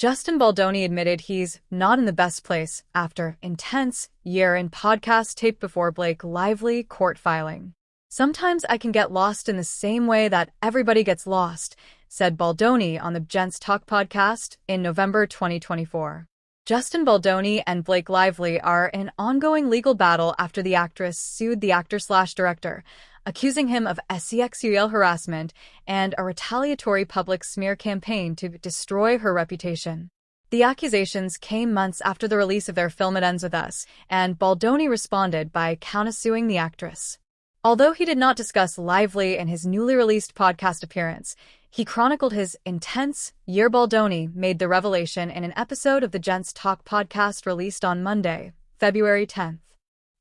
Justin Baldoni admitted he's not in the best place after intense year in podcast tape before Blake Lively court filing. "Sometimes I can get lost in the same way that everybody gets lost," said Baldoni on the Gents Talk podcast in November 2024. Justin Baldoni and Blake Lively are in an ongoing legal battle after the actress sued the actor/director, accusing him of sexual harassment and a retaliatory public smear campaign to destroy her reputation. The accusations came months after the release of their film It Ends With Us, and Baldoni responded by countersuing the actress. Although he did not discuss Lively in his newly released podcast appearance, he chronicled his intense year. Baldoni made the revelation in an episode of the Gents Talk podcast released on Monday, February 10th.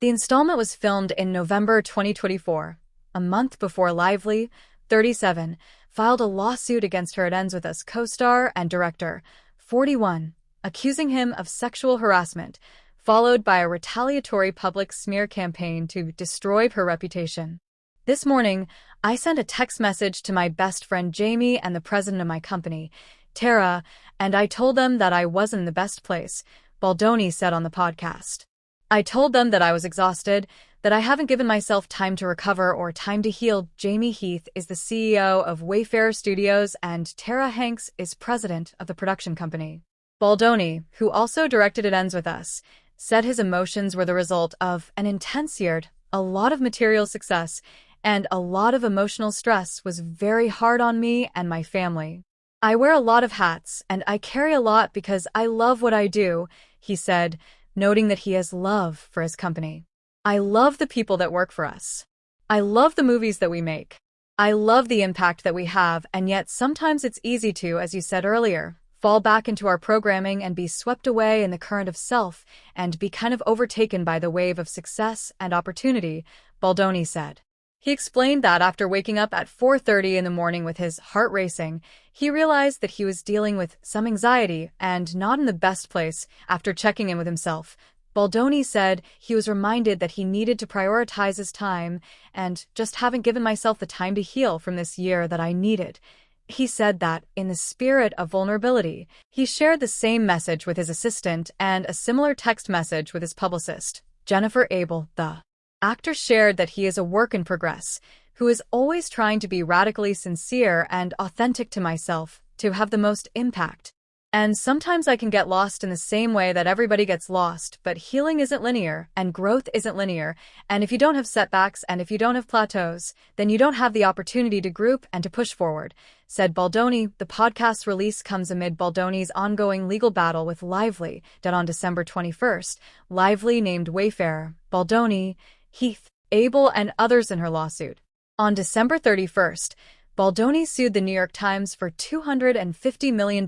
The installment was filmed in November 2024, a month before Lively, 37, filed a lawsuit against her It Ends With Us co-star and director, 41, accusing him of sexual harassment, followed by a retaliatory public smear campaign to destroy her reputation. "This morning, I sent a text message to my best friend Jamie and the president of my company, Tara, and I told them that I wasn't in the best place," Baldoni said on the podcast. "I told them that I was exhausted, that I haven't given myself time to recover or time to heal." Jamie Heath is the CEO of Wayfarer Studios and Tara Hanks is president of the production company. Baldoni, who also directed It Ends With Us, said his emotions were the result of an intense year, a lot of material success, and a lot of emotional stress was very hard on me and my family. "I wear a lot of hats, and I carry a lot because I love what I do," he said, noting that he has love for his company. "I love the people that work for us. I love the movies that we make. I love the impact that we have, and yet sometimes it's easy to, as you said earlier, fall back into our programming and be swept away in the current of self and be kind of overtaken by the wave of success and opportunity," Baldoni said. He explained that after waking up at 4:30 in the morning with his heart racing, he realized that he was dealing with some anxiety and not in the best place. After checking in with himself, Baldoni said he was reminded that he needed to prioritize his time and "just haven't given myself the time to heal from this year that I needed." He said that, in the spirit of vulnerability, he shared the same message with his assistant and a similar text message with his publicist, Jennifer Abel. The actor shared that he is a work in progress, who is always trying to be radically sincere and authentic to myself, to have the most impact. "And sometimes I can get lost in the same way that everybody gets lost, but healing isn't linear, and growth isn't linear, and if you don't have setbacks and if you don't have plateaus, then you don't have the opportunity to group and to push forward," said Baldoni. The podcast's release comes amid Baldoni's ongoing legal battle with Lively, that on December 21st, Lively named Wayfarer, Baldoni, Heath, Abel, and others in her lawsuit. On December 31st, Baldoni sued the New York Times for $250 million,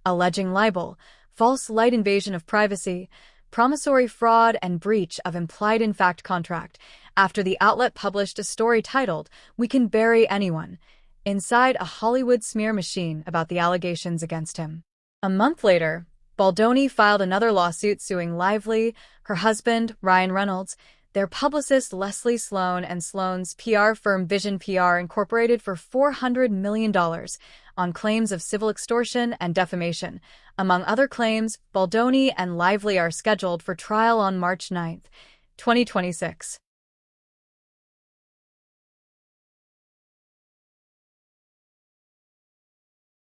alleging libel, false light invasion of privacy, promissory fraud, and breach of implied in fact contract, after the outlet published a story titled, "We Can Bury Anyone," inside a Hollywood smear machine about the allegations against him. A month later, Baldoni filed another lawsuit suing Lively, her husband, Ryan Reynolds, their publicist Leslie Sloan, and Sloan's PR firm Vision PR Incorporated for $400 million on claims of civil extortion and defamation. Among other claims, Baldoni and Lively are scheduled for trial on March 9, 2026.